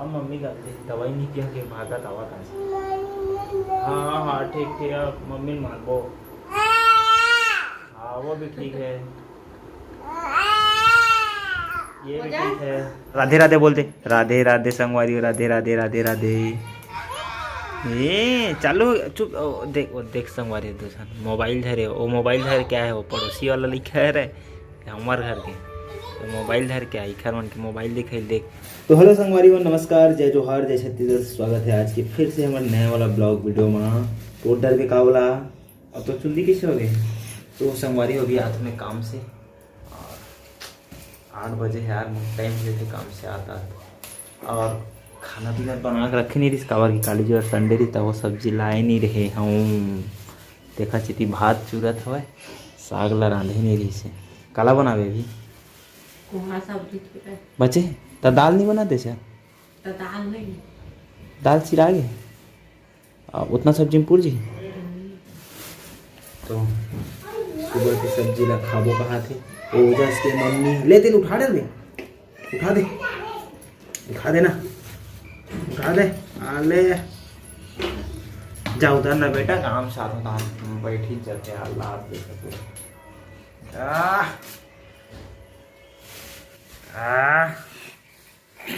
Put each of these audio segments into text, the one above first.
हाँ मम्मी का दवाई नहीं किया कि भागा दवा कहाँ से। हाँ हाँ ठीक ठीक है मम्मी मानबो। हाँ वो भी ठीक है, ये भी ठीक है। राधे राधे बोलते, राधे राधे संगवारी, राधे राधे राधे राधे। ये चालू चुप देख, वो देख संगवारी दूसरा मोबाइल धरे, वो मोबाइल धर क्या है, वो पड़ोसी वाला लिखा है रे हमारे घर के, तो मोबाइल धर क्या है घर मन के मोबाइल दिखे देख। तो हेलो संगवारी हो, नमस्कार, जय जोहार, जय छत्तीसगढ़। स्वागत है आज के फिर से हमारे नया वाला ब्लॉग वीडियो में। तो डर के का बोला अब तो चुंदी किससे हो गई। तो संगवारी हो गई हाथ में काम से, और 8 बजे है यार टाइम लेते काम से आता, और खाना पीना बना के रखे नहीं रही कावर की काली जो संडे रही तब वो सब्जी लाए नहीं रहे हम। देखा चिती भात चूरत हवे, साग ला रांधे नहीं रही से काला बनावे भी बचे तो दाल नहीं बनाते सर, दाल नहीं, दाल सिरा गे उतना सब्जी में पूर जी। तो सुबह की सब्जी ला खाबो कहा थे ओजस के मम्मी ले तेल उठा दे, उठा दे, उठा देना, उठा दे, आले जा उधर ना बेटा, काम साथ में बैठी जाते हालात देख सको।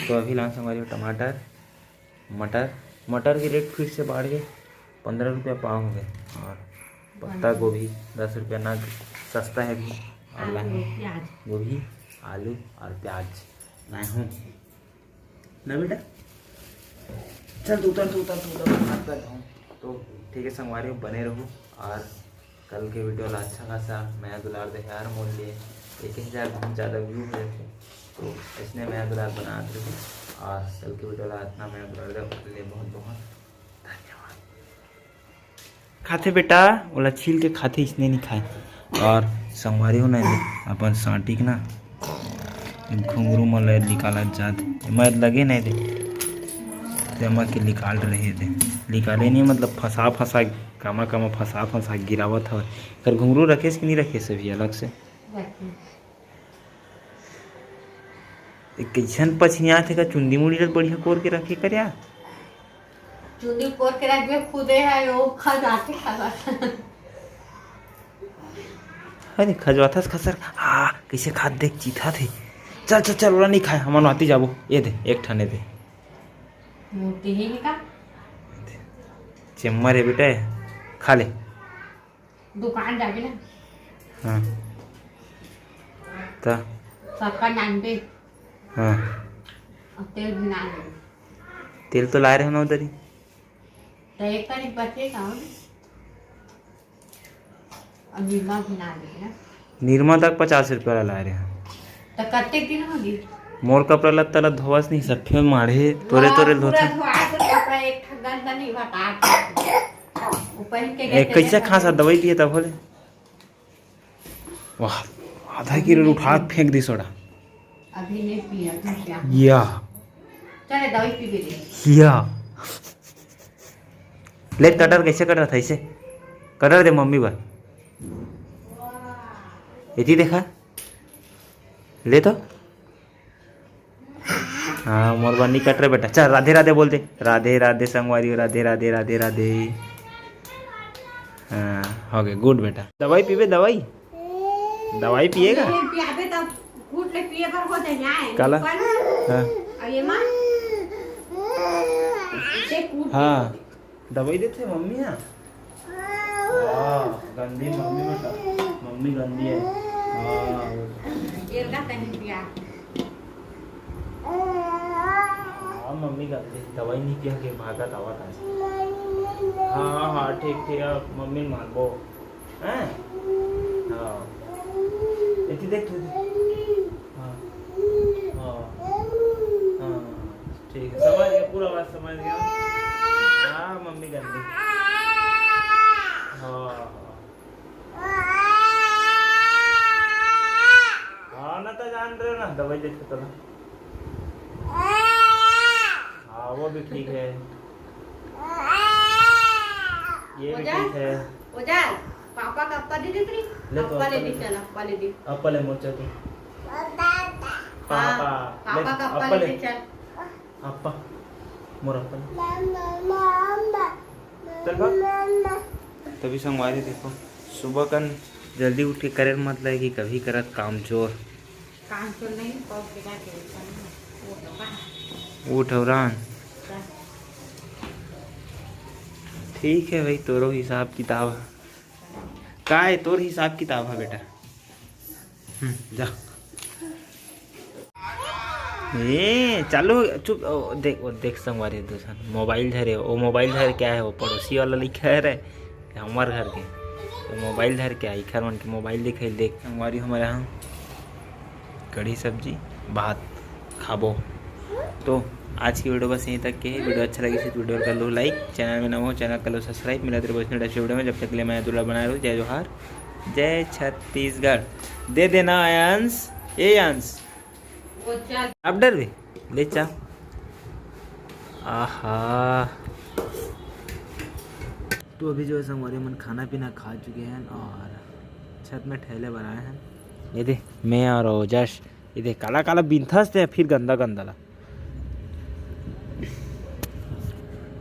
तो अभी लांच हमारी टमाटर मटर, मटर की रेट फिर से बढ़ गए, 15 रुपया पाव हो गए, और पत्ता गोभी 10 रुपया ना, सस्ता है भी। और लाए गोभी, आलू और प्याज लाए हूँ ना बेटा। चल तू उतर, तू उतर, तू उतर, हाथ पैर धोऊं। तो ठीक है संगवारी हो, बने रहो, और कल के वीडियो ला अच्छा खासा मैं दुलार दे यार मोल लिए 1000 बहुत ज़्यादा व्यू हुए थे, तो इसने मैं दुलार बना दी, और कल के वीडियो ला इतना मैं दुलार के लिए बहुत बहुत धन्यवाद। खाते बेटा बोला छील के खाते, इसने नहीं खाए। और संगवारी हो नहीं अपन साटिक ना घुंघरू में ले निकाला जाते मैं लगे नहीं दे मैं के निकाल रहे थे, निकाले नहीं मतलब फंसा फंसा कामा कामा फंसा फंसा गिरावत है। कर घुंघरू रखे कि नहीं रखे सभी अलग से कैसन पछिया थे का चुंदी मुड़ी बढ़िया कोर के रखे कर यार, चुंदी कोर के रख में खुदे है वो खजाते खजा। अरे खजवाथस खसर कैसे खाद देख चीथा थे। चल चल चल ओला नहीं खाए हम आती जाबो, ये दे एक ठाने दे मोटी है का चेम्मर है बेटा, खा ले। दुकान जाके ना हाँ तो सबका नान पे हाँ और तेल भी ना दे, तेल तो लाए रहे ना उधर ही, तो एक तारीख बचेगा और निर्मा भी ना दे ना। निर्मा तक 50 रुपया लाए रहे हैं, तो कत्ते दिन होगी मोर कपड़ा लत्ता ला धोवस नहीं सफे माढ़े तोरे तोरे धोते कपड़ा एक ठगन नहीं बता वो पहन के एक कैसे खासा दवाई पिए तब बोले वाह आधा किलो उठा फेंक दी सोडा अभी नहीं पिया या चले दवाई पी के दे या ले कटर कैसे कट रहा था इसे कटर दे मम्मी बार ये देखा ले तो हाँ मोर बार नहीं कट रहे बेटा। चल राधे राधे बोलते, राधे राधे संगवारी, राधे राधे राधे राधे। हाँ हो गए गुड बेटा। दवाई पीबे, दवाई दवाई पिएगा पियाबे तब गुड ले पिए पर हो जाए काला। हाँ और ये मां हाँ दवाई देते मम्मी। हाँ गंदी मम्मी बेटा, मम्मी गंदी है। हाँ ये का तनी पिया हाँ मम्मी गंदी, दवाई नहीं किया कि भागा दवा कहाँ से। हाँ हाँ ठीक ठीक है मम्मी मानबो हैं। हाँ इतनी देख तू। हाँ हाँ हाँ ठीक है समझ गया, पूरा बात समझ गया। हाँ मम्मी गंदी। हाँ हाँ ना तो जान रहे हो ना दवाई देते तो ना। हाँ वो भी ठीक है, ये भी ठीक है। ओजा पापा का अप्पा दे दे तेरी ले तो अप्पा ले दे, चल अप्पा ले दे, अप्पा ले मोचा तू पापा का अप्पा ले दे चल। अप्पा मोर अप्पा चल भाग। तभी संगवारी देखो सुबह का जल्दी उठ के करे मतलब कि कभी करत काम चोर काम तो नहीं पहुंचेगा के वो तो कहाँ उठ औरान। ठीक है भाई तोरो हिसाब किताब है का है तोर हिसाब किताब है बेटा। जा ए चालू चुप देख संगवारी दूसरा मोबाइल धरे वो मोबाइल धर क्या है वो पड़ोसी वाला लिखा है रे हमारे घर के तो मोबाइल धर के आई खर मन के मोबाइल दिखाई देख संगवारी हमारे यहाँ कढ़ी सब्जी भात खाबो। तो आज की वीडियो बस यहीं तक की है। वीडियो अच्छा लगी तो वीडियो कर लो लाइक, चैनल में नया हो चैनल कर लो सब्सक्राइब। मिला तेरे नेक्स्ट वीडियो में, जब तक के लिए मैं दूल्हा बना रहा हूँ। जय जोहार जय छत्तीसगढ़। दे देना अंश ये अंश वो चल अब डर भी ले चा। आहा तो अभी जो है हमारे मन खाना पीना खा चुके हैं और छत में ठहले बनाए हैं। ये दे मैं और ओजस ये दे काला काला बिंथस थे फिर गंदा गंदा ला।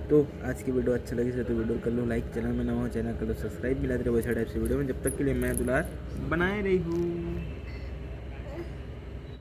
तो आज की वीडियो अच्छा लगी तो वीडियो कर लो लाइक, चैनल में नया हो चैनल कर लो सब्सक्राइब। मिला तेरे वैसे टाइप से वीडियो में, जब तक के लिए मैं दुलार बनाए रही हूँ।